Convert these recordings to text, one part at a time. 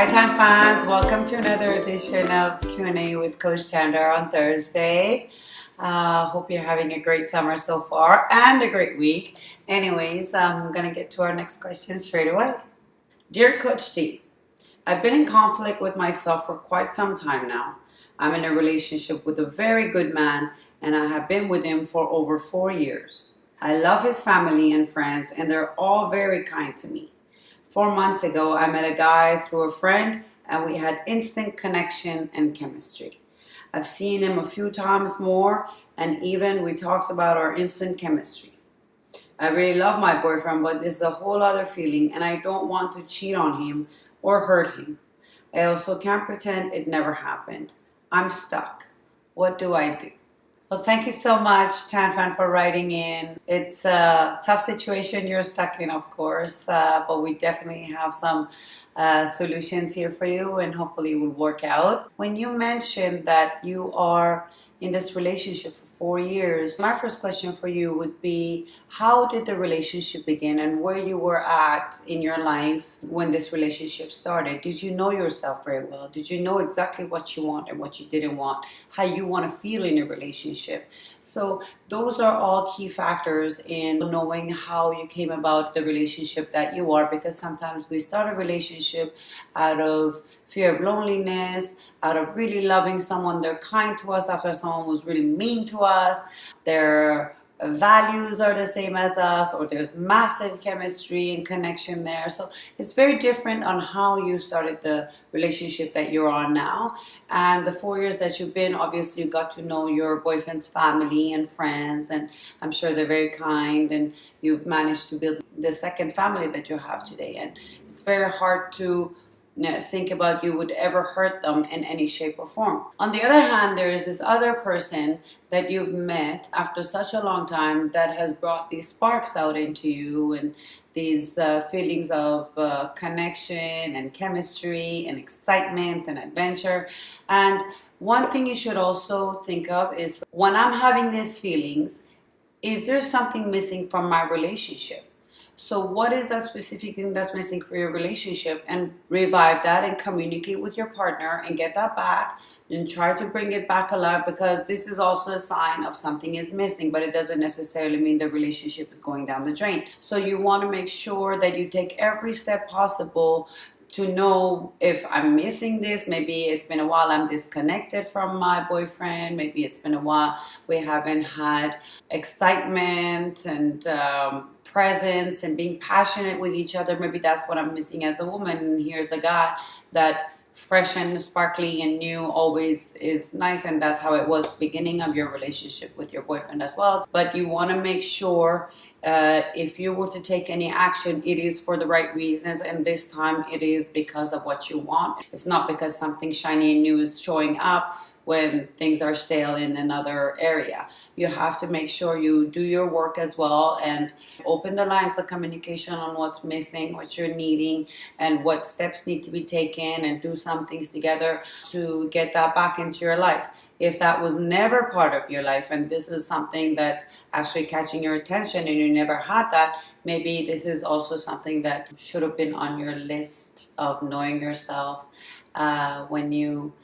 Hi Tan fans, welcome to another edition of Q&A with Coach Tandar on Thursday. Hope you're having a great summer so far and a great week. Anyways, I'm going to get to our next question straight away. Dear Coach T, I've been in conflict with myself for quite some time now. I'm in a relationship with a very good man and I have been with him for over 4 years. I love his family and friends and they're all very kind to me. 4 months ago, I met a guy through a friend and we had instant connection and chemistry. I've seen him a few times more and even we talked about our instant chemistry. I really love my boyfriend, but this is a whole other feeling and I don't want to cheat on him or hurt him. I also can't pretend it never happened. I'm stuck. What do I do? Well, thank you so much, Tanfan, for writing in. It's a tough situation you're stuck in, of course, but we definitely have some solutions here for you and hopefully it will work out. When you mentioned that you are in this relationship for 4 years, my first question for you would be, how did the relationship begin and where you were at in your life when this relationship started? Did you know yourself very well? Did you know exactly what you want and what you didn't want? How you want to feel in a relationship? So those are all key factors in knowing how you came about the relationship that you are, because sometimes we start a relationship out of fear of loneliness, out of really loving someone. They're kind to us after someone was really mean to us. Their values are the same as us, or there's massive chemistry and connection there. So it's very different on how you started the relationship that you're on now. And the 4 years that you've been, obviously you got to know your boyfriend's family and friends, and I'm sure they're very kind, and you've managed to build the second family that you have today. And it's very hard to think about you would ever hurt them in any shape or form. On the other hand, there is this other person that you've met after such a long time that has brought these sparks out into you and these feelings of connection and chemistry and excitement and adventure. And one thing you should also think of is, when I'm having these feelings, is there something missing from my relationship? So what is that specific thing that's missing for your relationship? And revive that and communicate with your partner and get that back and try to bring it back alive, because this is also a sign of something is missing, but it doesn't necessarily mean the relationship is going down the drain. So you want to make sure that you take every step possible to know, if I'm missing this, maybe it's been a while I'm disconnected from my boyfriend, maybe it's been a while we haven't had excitement and presence and being passionate with each other. Maybe that's what I'm missing as a woman. And here's the guy that fresh and sparkly and new always is nice, and that's how it was beginning of your relationship with your boyfriend as well. But you want to make sure if you were to take any action, it is for the right reasons, and this time it is because of what you want. It's not because something shiny and new is showing up when things are stale in another area. You have to make sure you do your work as well and open the lines of communication on what's missing, what you're needing, and what steps need to be taken, and do some things together to get that back into your life. If that was never part of your life and this is something that's actually catching your attention and you never had that, maybe this is also something that should have been on your list of knowing yourself when you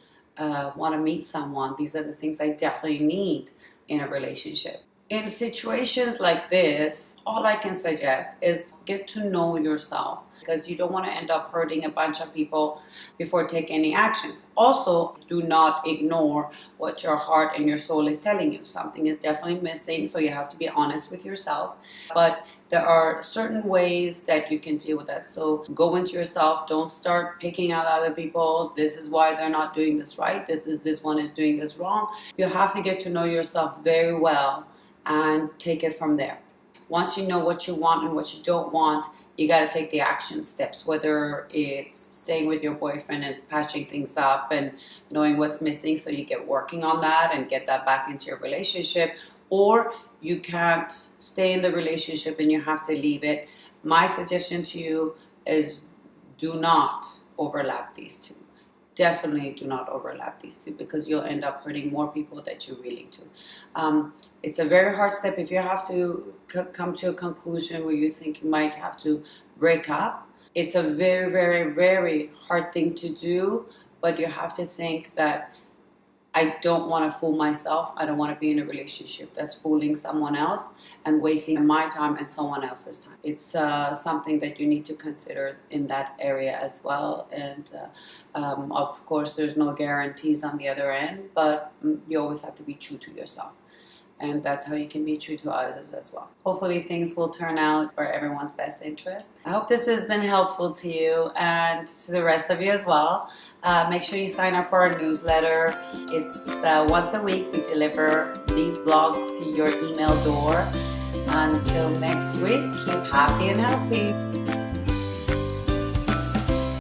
want to meet someone. These are the things I definitely need in a relationship. In situations like this, all I can suggest is get to know yourself, because you don't want to end up hurting a bunch of people before taking any actions. Also, do not ignore what your heart and your soul is telling you. Something is definitely missing, so you have to be honest with yourself. But there are certain ways that you can deal with that. So go into yourself. Don't start picking out other people. This is why they're not doing this right. This one is doing this wrong. You have to get to know yourself very well and take it from there. Once you know what you want and what you don't want, you got to take the action steps, whether it's staying with your boyfriend and patching things up and knowing what's missing so you get working on that and get that back into your relationship, or you can't stay in the relationship and you have to leave it. My suggestion to you is, do not overlap these two. Definitely do not overlap these two, because you'll end up hurting more people that you're willing to. It's a very hard step if you have to come to a conclusion where you think you might have to break up. It's a very, very, very hard thing to do, but you have to think that I don't want to fool myself. I don't want to be in a relationship that's fooling someone else and wasting my time and someone else's time. It's something that you need to consider in that area as well. And of course, there's no guarantees on the other end, but you always have to be true to yourself. And that's how you can be true to others as well. Hopefully things will turn out for everyone's best interest. I hope this has been helpful to you and to the rest of you as well. Make sure you sign up for our newsletter. It's once a week. We deliver these blogs to your email door. Until next week, keep happy and healthy.